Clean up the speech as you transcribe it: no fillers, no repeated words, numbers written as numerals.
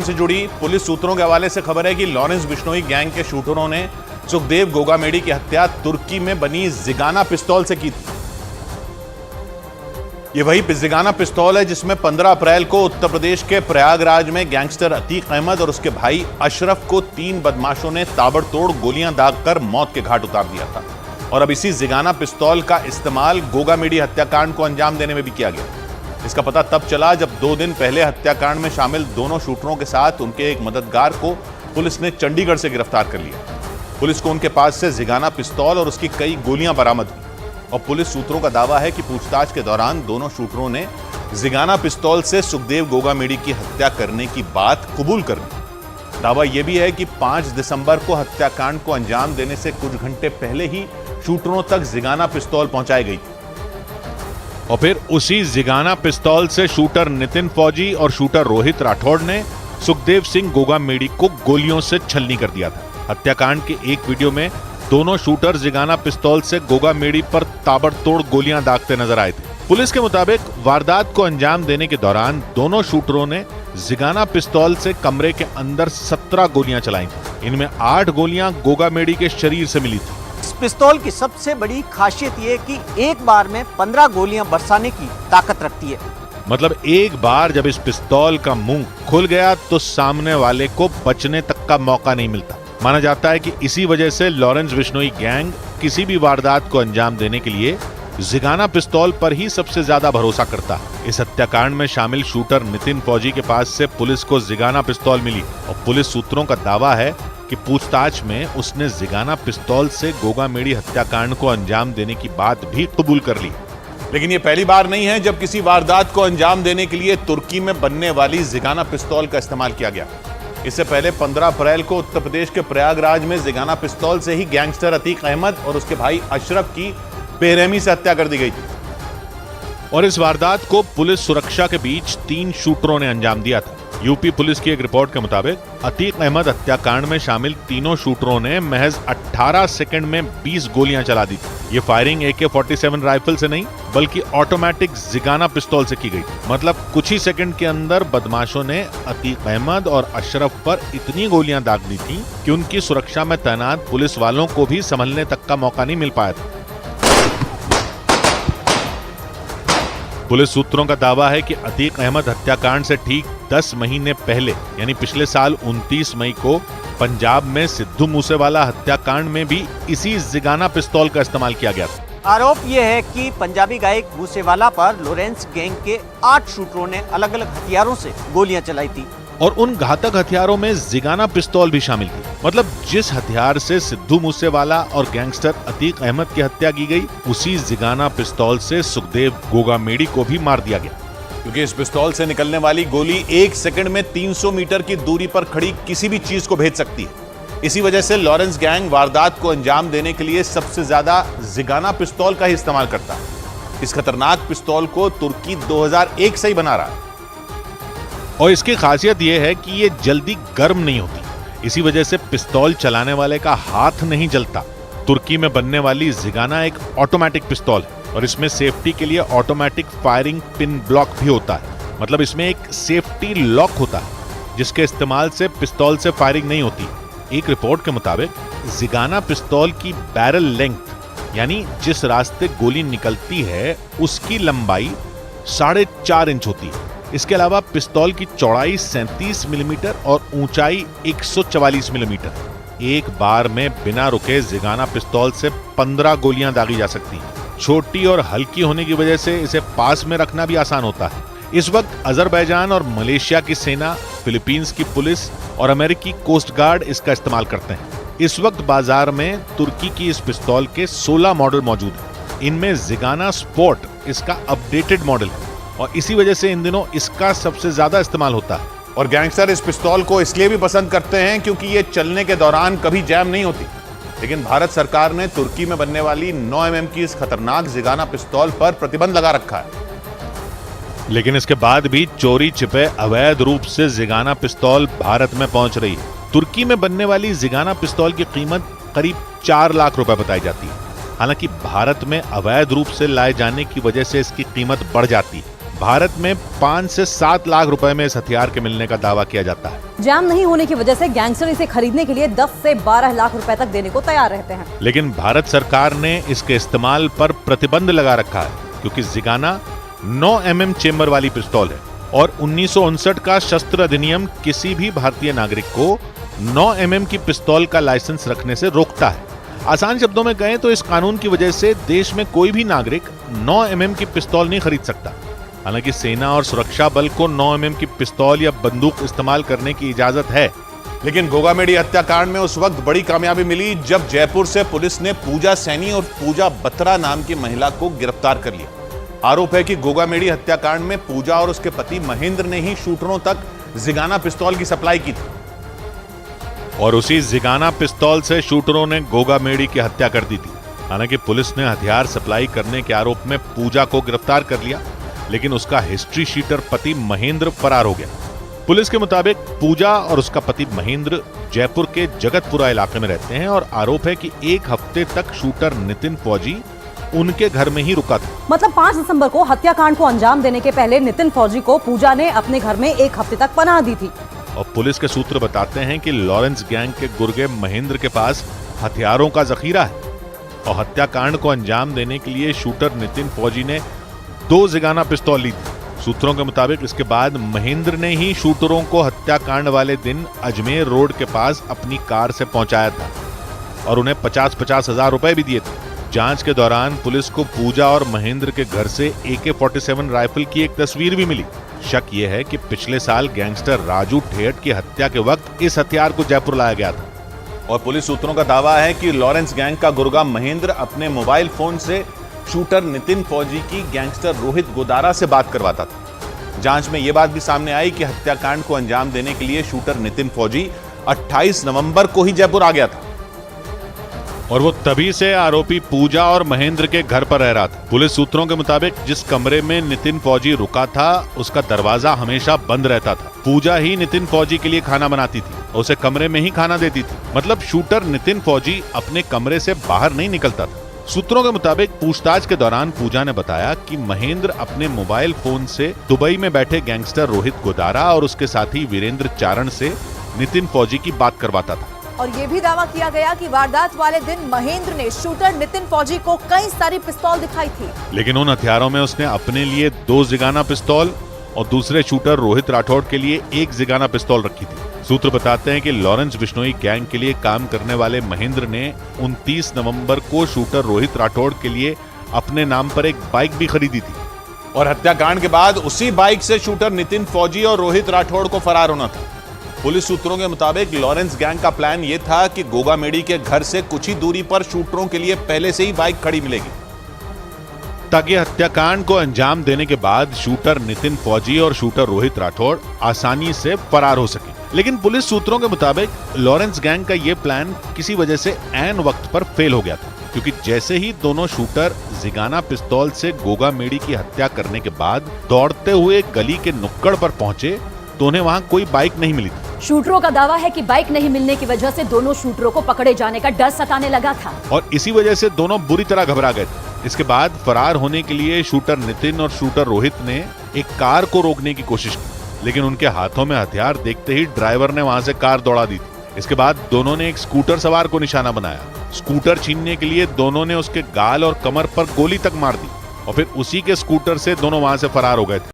से जुड़ी पुलिस सूत्रों के हवाले से खबर है कि लॉरेंस बिश्नोई गैंग के शूटरों ने सुखदेव गोगामेडी की हत्या तुर्की में बनी जिगाना पिस्तौल से की थी। ये वही जिगाना पिस्तौल है जिसमें 15 अप्रैल को उत्तर प्रदेश के प्रयागराज में गैंगस्टर अतीक अहमद और उसके भाई अशरफ को 3 बदमाशों ने ताबड़तोड़ गोलियां दागकर मौत के घाट उतार दिया था। और अब इसी जिगाना पिस्तौल का इस्तेमाल गोगामेडी हत्याकांड को अंजाम देने में भी किया गया। इसका पता तब चला जब 2 दिन पहले हत्याकांड में शामिल दोनों शूटरों के साथ उनके एक मददगार को पुलिस ने चंडीगढ़ से गिरफ्तार कर लिया। पुलिस को उनके पास से जिगाना पिस्तौल और उसकी कई गोलियां बरामद हुई और पुलिस सूत्रों का दावा है कि पूछताछ के दौरान दोनों शूटरों ने जिगाना पिस्तौल से सुखदेव गोगामेडी की हत्या करने की बात कबूल कर ली। दावा यह भी है कि 5 दिसंबर को हत्याकांड को अंजाम देने से कुछ घंटे पहले ही शूटरों तक जिगाना पिस्तौल पहुंचाई गई थी और फिर उसी जिगाना पिस्तौल से शूटर नितिन फौजी और शूटर रोहित राठौड़ ने सुखदेव सिंह गोगामेडी को गोलियों से छलनी कर दिया था। हत्याकांड के एक वीडियो में दोनों शूटर जिगाना पिस्तौल से गोगामेडी पर ताबड़तोड़ गोलियां दागते नजर आए थे। पुलिस के मुताबिक वारदात को अंजाम देने के दौरान दोनों शूटरों ने जिगाना पिस्तौल से कमरे के अंदर 17 गोलियां चलाई थी। इनमें 8 गोलियां गोगामेडी के शरीर से मिली थी। इस पिस्तौल की सबसे बड़ी खासियत ये कि एक बार में 15 गोलियां बरसाने की ताकत रखती है। मतलब एक बार जब इस पिस्तौल का मुंह खुल गया तो सामने वाले को बचने तक का मौका नहीं मिलता। माना जाता है कि इसी वजह से लॉरेंस बिश्नोई गैंग किसी भी वारदात को अंजाम देने के लिए जिगाना पिस्तौल पर ही सबसे ज्यादा भरोसा करता है। इस हत्याकांड में शामिल शूटर नितिन फौजी के पास से पुलिस को जिगाना पिस्तौल मिली और पुलिस सूत्रों का दावा है कि पूछताछ में उसने जिगाना पिस्तौल से गोगामेडी हत्याकांड को अंजाम देने की बात भी कबूल कर ली। लेकिन यह पहली बार नहीं है जब किसी वारदात को अंजाम देने के लिए तुर्की में बनने वाली जिगाना पिस्तौल का इस्तेमाल किया गया। इससे पहले 15 अप्रैल को उत्तर प्रदेश के प्रयागराज में जिगाना पिस्तौल से ही गैंगस्टर अतीक अहमद और उसके भाई अशरफ की बेरहमी से हत्या कर दी गई थी। और इस वारदात को पुलिस सुरक्षा के बीच 3 शूटरों ने अंजाम दिया था। यूपी पुलिस की एक रिपोर्ट के मुताबिक अतीक अहमद हत्याकांड में शामिल तीनों शूटरों ने महज 18 सेकंड में 20 गोलियां चला दी थी। ये फायरिंग AK-47 राइफल से नहीं बल्कि ऑटोमेटिक जिगाना पिस्तौल से की गई। मतलब कुछ ही सेकंड के अंदर बदमाशों ने अतीक अहमद और अशरफ पर इतनी गोलियां दाग दी थी कि उनकी सुरक्षा में तैनात पुलिस वालों को भी संभलने तक का मौका नहीं मिल पाया था। पुलिस सूत्रों का दावा है कि अतीक अहमद हत्याकांड से ठीक 10 महीने पहले यानी पिछले साल 29 मई को पंजाब में सिद्धू मूसेवाला हत्याकांड में भी इसी जिगाना पिस्तौल का इस्तेमाल किया गया था। आरोप यह है कि पंजाबी गायक मूसेवाला पर लॉरेंस गैंग के 8 शूटरों ने अलग अलग हथियारों से गोलियां चलाई थी और उन घातक हथियारों में जिगाना पिस्तौल भी शामिल थी। मतलब जिस हथियार से सिद्धू मूसेवाला और गैंगस्टर अतीक अहमद की हत्या की गई उसी जिगाना पिस्तौल से सुखदेव गोगामेडी को भी मार दिया गया। क्योंकि इस पिस्तौल से निकलने वाली गोली 1 सेकंड में 300 मीटर की दूरी पर खड़ी किसी भी चीज को भेज सकती है। इसी वजह से लॉरेंस गैंग वारदात को अंजाम देने के लिए सबसे ज्यादा जिगाना पिस्तौल का ही इस्तेमाल करता है। इस खतरनाक पिस्तौल को तुर्की 2001 से ही बना रहा है और इसकी खासियत यह है कि ये जल्दी गर्म नहीं होती। इसी वजह से पिस्तौल चलाने वाले का हाथ नहीं जलता। तुर्की में बनने वाली जिगाना एक ऑटोमेटिक पिस्तौल है और इसमें सेफ्टी के लिए ऑटोमेटिक फायरिंग पिन ब्लॉक भी होता है। मतलब इसमें एक सेफ्टी लॉक होता है जिसके इस्तेमाल से पिस्तौल से फायरिंग नहीं होती। एक रिपोर्ट के मुताबिक जिगाना पिस्तौल की बैरल लेंथ यानी जिस रास्ते गोली निकलती है उसकी लंबाई 4.5 इंच होती है। इसके अलावा पिस्तौल की चौड़ाई 37 मिलीमीटर और ऊंचाई 144 मिलीमीटर। एक बार में बिना रुके जिगाना पिस्तौल से 15 गोलियां दागी जा सकती हैं। छोटी और हल्की होने की वजह से इसे पास में रखना भी आसान होता है। इस वक्त अजरबैजान और मलेशिया की सेना, फिलीपींस की पुलिस और अमेरिकी कोस्ट गार्ड इसका इस्तेमाल करते हैं। इस वक्त बाजार में तुर्की की इस पिस्तौल के 16 मॉडल मौजूद हैं। इनमें जिगाना स्पोर्ट इसका अपडेटेड मॉडल है और इसी वजह से इन दिनों इसका सबसे ज्यादा इस्तेमाल होता है। और गैंगस्टर इस पिस्तौल को इसलिए भी पसंद करते हैं क्योंकि ये चलने के दौरान कभी जैम नहीं होती। लेकिन भारत सरकार ने तुर्की में बनने वाली 9 mm की इस खतरनाक जिगाना पिस्तौल पर प्रतिबंध लगा रखा है। लेकिन इसके बाद भी चोरी छिपे अवैध रूप से जिगाना पिस्तौल भारत में पहुंच रही है। तुर्की में बनने वाली जिगाना पिस्तौल की कीमत करीब 4 लाख रुपए बताई जाती है। हालांकि भारत में अवैध रूप से लाए जाने की वजह से इसकी कीमत बढ़ जाती है। भारत में 5 से 7 लाख रुपए में इस हथियार के मिलने का दावा किया जाता है। जाम नहीं होने की वजह से गैंगस्टर इसे खरीदने के लिए 10 से 12 लाख रुपए तक देने को तैयार रहते हैं। लेकिन भारत सरकार ने इसके इस्तेमाल पर प्रतिबंध लगा रखा है, क्योंकि जिगाना 9 mm चेम्बर वाली पिस्तौल है और 1959 का शस्त्र अधिनियम किसी भी भारतीय नागरिक को 9 mm की पिस्तौल का लाइसेंस रखने से रोकता है। आसान शब्दों में कहें तो इस कानून की वजह से देश में कोई भी नागरिक 9 mm की पिस्तौल नहीं खरीद सकता। हालांकि सेना और सुरक्षा बल को 9 mm की पिस्तौल या बंदूक इस्तेमाल करने की इजाजत है। लेकिन गोगामेडी हत्याकांड में उस वक्त बड़ी कामयाबी मिली जब जयपुर से पुलिस ने पूजा सैनी और पूजा बत्रा नाम की महिला को गिरफ्तार कर लिया। आरोप है कि गोगामेडी हत्याकांड में पूजा और उसके पति महेंद्र ने ही शूटरों तक जिगाना पिस्तौल की सप्लाई की थी और उसी जिगाना पिस्तौल से शूटरों ने गोगामेडी की हत्या कर दी थी। हालांकि पुलिस ने हथियार सप्लाई करने के आरोप में पूजा को गिरफ्तार कर लिया, लेकिन उसका हिस्ट्री शीटर पति महेंद्र फरार हो गया। पुलिस के मुताबिक पूजा और उसका पति महेंद्र जयपुर के जगतपुरा इलाके में रहते हैं और आरोप है कि 1 हफ्ते तक शूटर नितिन फौजी उनके घर में ही रुका था। मतलब 5 दिसंबर को हत्याकांड को अंजाम देने के पहले नितिन फौजी को पूजा ने अपने घर में 1 हफ्ते तक पनाह दी थी। और पुलिस के सूत्र बताते हैं कि लॉरेंस गैंग के गुर्गे महेंद्र के पास हथियारों का जखीरा है और हत्याकांड को अंजाम देने के लिए शूटर नितिन फौजी ने 2 जिगाना पिस्तौल ली थी। सूत्रों के मुताबिक इसके बाद महेंद्र ने ही शूटरों को हत्याकांड वाले दिन अजमेर रोड के पास अपनी कार से पहुंचाया था और उन्हें 50-50 हजार रुपए भी दिए थे। जांच के दौरान पुलिस को पूजा और महेंद्र के घर से AK-47 राइफल की एक तस्वीर भी मिली। शक यह है कि पिछले साल गैंगस्टर राजू ठेठ की हत्या के वक्त इस हथियार को जयपुर लाया गया था। और पुलिस सूत्रों का दावा है कि लॉरेंस गैंग का गुर्गा महेंद्र अपने मोबाइल फोन से शूटर नितिन फौजी की गैंगस्टर रोहित गोदारा से बात करवाता था। जांच में यह बात भी सामने आई कि हत्याकांड को अंजाम देने के लिए शूटर नितिन फौजी 28 नवंबर को ही जयपुर आ गया था और वो तभी से आरोपी पूजा और महेंद्र के घर पर रह रहा था। पुलिस सूत्रों के मुताबिक जिस कमरे में नितिन फौजी रुका था उसका दरवाजा हमेशा बंद रहता था। पूजा ही नितिन फौजी के लिए खाना बनाती थी और उसे कमरे में ही खाना देती थी। मतलब शूटर नितिन फौजी अपने कमरे से बाहर नहीं निकलता था। सूत्रों के मुताबिक पूछताछ के दौरान पूजा ने बताया कि महेंद्र अपने मोबाइल फोन से दुबई में बैठे गैंगस्टर रोहित गोदारा और उसके साथी वीरेंद्र चारण से नितिन फौजी की बात करवाता था। और ये भी दावा किया गया कि वारदात वाले दिन महेंद्र ने शूटर नितिन फौजी को कई सारी पिस्तौल दिखाई थी। लेकिन उन हथियारों में उसने अपने लिए 2 जिगाना पिस्तौल और दूसरे शूटर रोहित राठौड़ के लिए 1 जिगाना पिस्तौल रखी थी। सूत्र बताते हैं कि लॉरेंस बिश्नोई गैंग के लिए काम करने वाले महेंद्र ने 29 नवंबर को शूटर रोहित राठौड़ के लिए अपने नाम पर एक बाइक भी खरीदी थी और हत्याकांड के बाद उसी बाइक से शूटर नितिन फौजी और रोहित राठौड़ को फरार होना था। पुलिस सूत्रों के मुताबिक लॉरेंस गैंग का प्लान यह था कि गोगामेडी के घर से कुछ ही दूरी पर शूटरों के लिए पहले से ही बाइक खड़ी मिलेगी ताकि हत्याकांड को अंजाम देने के बाद शूटर नितिन फौजी और शूटर रोहित राठौड़ आसानी से फरार हो सके। लेकिन पुलिस सूत्रों के मुताबिक लॉरेंस गैंग का यह प्लान किसी वजह से ऐन वक्त पर फेल हो गया था, क्योंकि जैसे ही दोनों शूटर जिगाना पिस्तौल से गोगामेडी की हत्या करने के बाद दौड़ते हुए गली के नुक्कड़ पर पहुंचे तो उन्हें वहां कोई बाइक नहीं मिली थी। शूटरों का दावा है कि बाइक नहीं मिलने की वजह से दोनों शूटरों को पकड़े जाने का डर सताने लगा था और इसी वजह से दोनों बुरी तरह घबरा गए थे। इसके बाद फरार होने के लिए शूटर नितिन और शूटर रोहित ने एक कार को रोकने की कोशिश की, लेकिन उनके हाथों में हथियार देखते ही ड्राइवर ने वहां से कार दौड़ा दी थी। इसके बाद दोनों ने एक स्कूटर सवार को निशाना बनाया। स्कूटर छीनने के लिए दोनों ने उसके गाल और कमर पर गोली तक मार दी और फिर उसी के स्कूटर से दोनों वहां से फरार हो गए थे।